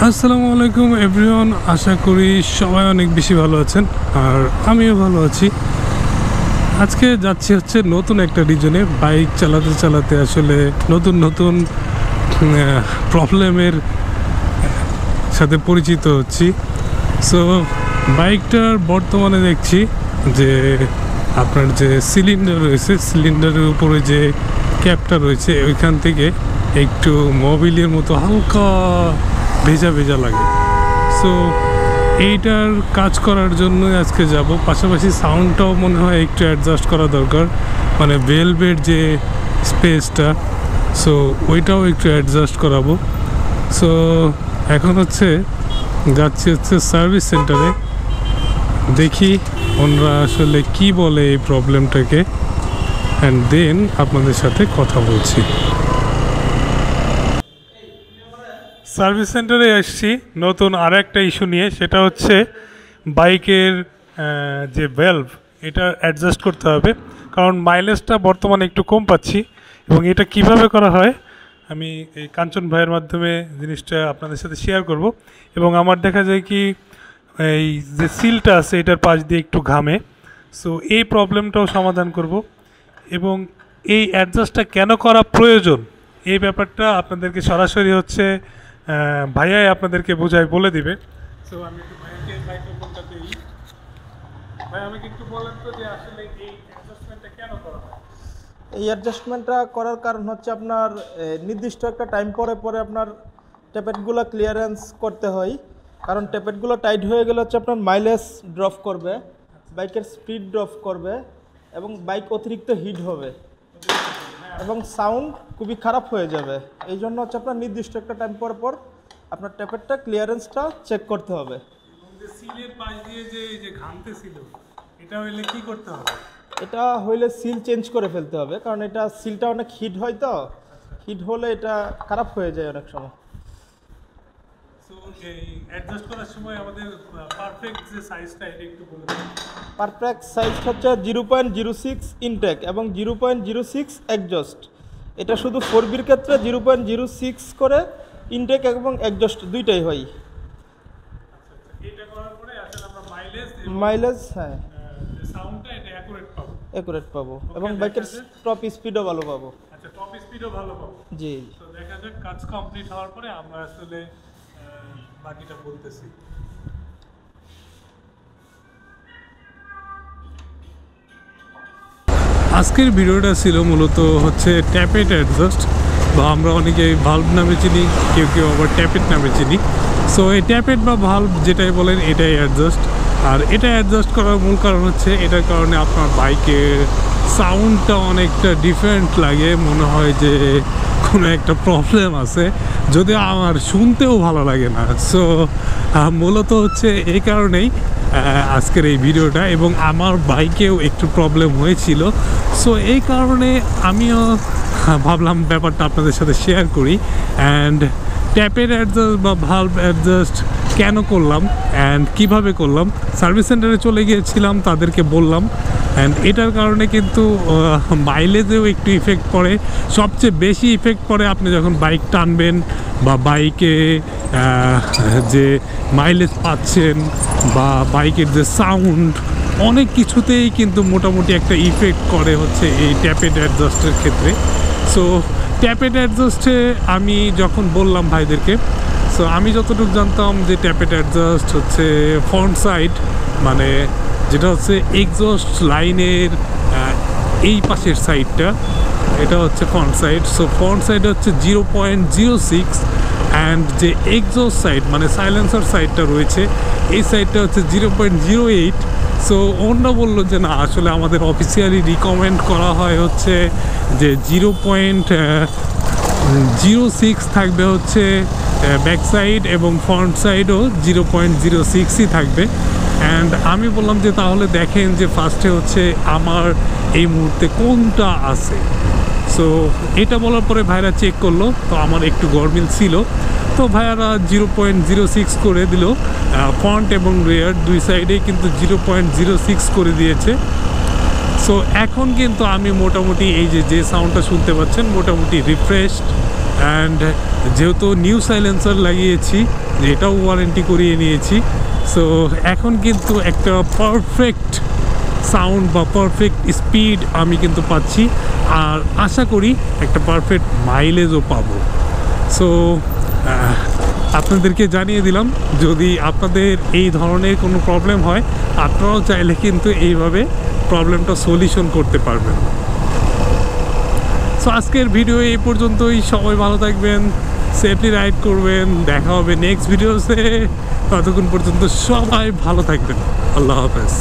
আসসালামু আলাইকুম এভরিওয়ান, আশা করি সবাই অনেক বেশি ভালো আছেন আর আমিও ভালো আছি। আজকে যাচ্ছি হচ্ছে নতুন একটা রিজনে। বাইক চালাতে চালাতে আসলে নতুন নতুন প্রবলেমের সাথে পরিচিত হচ্ছি। সো বাইকটার বর্তমানে দেখছি যে আপনার যে সিলিন্ডার রয়েছে, সিলিন্ডারের উপরে যে ক্যাপটা রয়েছে ওইখান থেকে একটু মোবিলের মতো হালকা ভেজা ভেজা লাগে। সো এইটার কাজ করার জন্য আজকে যাব। পাশাপাশি সাউন্ডটাও মনে হয় একটু অ্যাডজাস্ট করা দরকার, মানে ভেলভের যে স্পেসটা, সো ওইটাও একটু অ্যাডজাস্ট করাবো। সো এখন যাচ্ছি সার্ভিস সেন্টারে, দেখি ওনারা আসলে কি বলে এই প্রবলেমটাকে, অ্যান্ড দেন আপনাদের সাথে কথা বলছি। সার্ভিস সেন্টারে আসছি নতুন আর একটা ইস্যু নিয়ে, সেটা হচ্ছে বাইকের যে ভ্যালভ এটা অ্যাডজাস্ট করতে হবে, কারণ মাইলেজটা বর্তমানে একটু কম পাচ্ছি। এবং এটা কিভাবে করা হয় আমি এই কাঞ্চন ভাইয়ের মাধ্যমে জিনিসটা আপনাদের সাথে শেয়ার করব। এবং আমার দেখা যায় কি এই যে সিলটা আছে এটার পাশ দিয়ে একটু ঘামে, সো এই প্রবলেমটাও সমাধান করব। এবং এই অ্যাডজাস্টটা কেন করা প্রয়োজন এই ব্যাপারটা আপনাদেরকে সরাসরি ভাইয়াই আপনাদেরকে বলে দিবে। সো আমি একটু ভাইয়াকে মাইক্রোফোনটা দিই। ভাই আমাকে একটু বলেন তো যে আসলে এই অ্যাডজাস্টমেন্টটা কেন করা হয়? এই অ্যাডজাস্টমেন্টটা করার কারণ হচ্ছে আপনার নির্দিষ্ট একটা টাইম পরে আপনার ট্যাপেটগুলো ক্লিয়ারেন্স করতে হয়। কারণ ট্যাপেটগুলো টাইট হয়ে গেলে আপনার মাইলেজ ড্রপ করবে, বাইকের স্পিড ড্রপ করবে এবং বাইক অতিরিক্ত হিট হবে এবং সাউন্ড খুবই খারাপ হয়ে যাবে। এই জন্য আপনার নির্দিষ্ট একটা টাইম পর আপনার ট্যাপেটটা ক্লিয়ারেন্সটা চেক করতে হবে। সিলের পাশ দিয়ে যে ঘামতে ছিল এটা হইলে কি করতে হবে? এটা হইলে সিল চেঞ্জ করে ফেলতে হবে, কারণ এটা সিলটা অনেক হিট হয়, তো হিট হলে এটা খারাপ হয়ে যায় অনেক সময়। সো এই অ্যাডজাস্ট করার সময় আমাদের পারফেক্ট যে সাইজটা এটা একটু বলে দিন। পারফেক্ট সাইজ হচ্ছে 0.06 ইনটেক এবং 0.06 এক্সজস্ট। এটা শুধু 4বির ক্ষেত্রে 0.06 করে ইনটেক এবং এক্সজস্ট দুইটাই হয়। এটা করার পরে আসলে আমরা মাইলেজ হ্যাঁ সাউন্ডটা এটা অ্যাকুরেট পাবো এবং বাইকের টপ স্পিডও ভালো পাবো। আচ্ছা, টপ স্পিডও ভালো পাবো। জি, তো দেখা যাক কাজ কমপ্লিট হওয়ার পরে আমরা আসলে বাকিটা বলতেছি। আজকের ভিডিওটা ছিল মূলত ট্যাপেট অ্যাডজাস্ট, বা আমরা অনেকে ভাল্ব নামে চিনি, কেউ কেউ আবার ট্যাপেট নামে চিনি। সো এই ট্যাপেট বা ভাল্ব যেটাই বলেন এটাই অ্যাডজাস্ট। আর এটা অ্যাডজাস্ট করার মূল কারণ এটার কারণে আপনার বাইকের সাউন্ডটা অনেকটা ডিফারেন্ট লাগে, মনে হয় যে কোনো একটা প্রবলেম আছে, যদিও আমার শুনতেও ভালো লাগে না। সো মূলত এই কারণেই আজকের এই ভিডিওটা। এবং আমার বাইকেও একটু প্রবলেম হয়েছিল, সো এই কারণে আমিও ভাবলাম ব্যাপারটা আপনাদের সাথে শেয়ার করি। অ্যান্ড ট্যাপের অ্যাডজাস্ট বা ভাল্ব অ্যাডজাস্ট কেন করলাম অ্যান্ড কীভাবে করলাম, সার্ভিস সেন্টারে চলে গিয়েছিলাম, তাদেরকে বললাম। অ্যান্ড এটার কারণে কিন্তু মাইলেজেও একটু ইফেক্ট পড়ে। সবচেয়ে বেশি ইফেক্ট পড়ে আপনি যখন বাইক টানবেন বা বাইকে যে মাইলেজ পাচ্ছেন বা বাইকের যে সাউন্ড, অনেক কিছুতেই কিন্তু মোটামুটি একটা ইফেক্ট করে এই ট্যাপেট অ্যাডজাস্টের ক্ষেত্রে। সো ট্যাপেট অ্যাডজাস্টে আমি যখন বললাম ভাইদেরকে, সো আমি যতটুকু জানতাম যে ট্যাপেট অ্যাডজাস্ট ফ্রন্ট সাইড, মানে যেটা এক্সস্ট লাইনের এই পাশের সাইডটা, এটা front side. So front side 0.06 and যে এক্সস্ট সাইড মানে সাইলেন্সার সাইডটা রয়েছে এই সাইডটা 0.08। সো ওনারা বললো যে না, আসলে আমাদের অফিসিয়ালি রিকমেন্ড করা হয় যে 0.06 থাকবে ব্যাক সাইড এবং ফ্রন্ট সাইডও 0.06ই থাকবে। অ্যান্ড আমি বললাম যে তাহলে দেখেন যে ফার্স্টে আমার এই মুহূর্তে কোনটা আছে। সো এটা বলার পরে ভাইরা চেক করলো, তো আমার একটু গরমিল ছিল, তো ভাইয়ারা 0.06 করে দিল। ফ্রন্ট এবং রেয়ার দুই সাইডেই কিন্তু 0.06 করে দিয়েছে। সো এখন কিন্তু আমি মোটামুটি এই যে সাউন্ডটা শুনতে পাচ্ছেন মোটামুটি রিফ্রেশড অ্যান্ড যেহেতু নিউ সাইলেন্সার লাগিয়েছি, যেটাও ওয়ারেন্টি করিয়ে নিয়েছি, সো এখন কিন্তু একটা পারফেক্ট সাউন্ড বা পারফেক্ট স্পিড আমি কিন্তু পাচ্ছি, আর আশা করি একটা পারফেক্ট মাইলেজও পাবো। সো আপনাদেরকে জানিয়ে দিলাম, যদি আপনাদের এই ধরনের কোনো প্রবলেম হয়, আপনারাও চাইলে কিন্তু এইভাবে প্রবলেমটা সলিউশন করতে পারবেন। সো আজকের ভিডিও এই পর্যন্তই। সবাই ভালো থাকবেন, সেফলি রাইড করবেন, দেখা হবে নেক্সট ভিডিওতে। ততক্ষণ পর্যন্ত সবাই ভালো থাকবেন। আল্লাহ হাফেজ।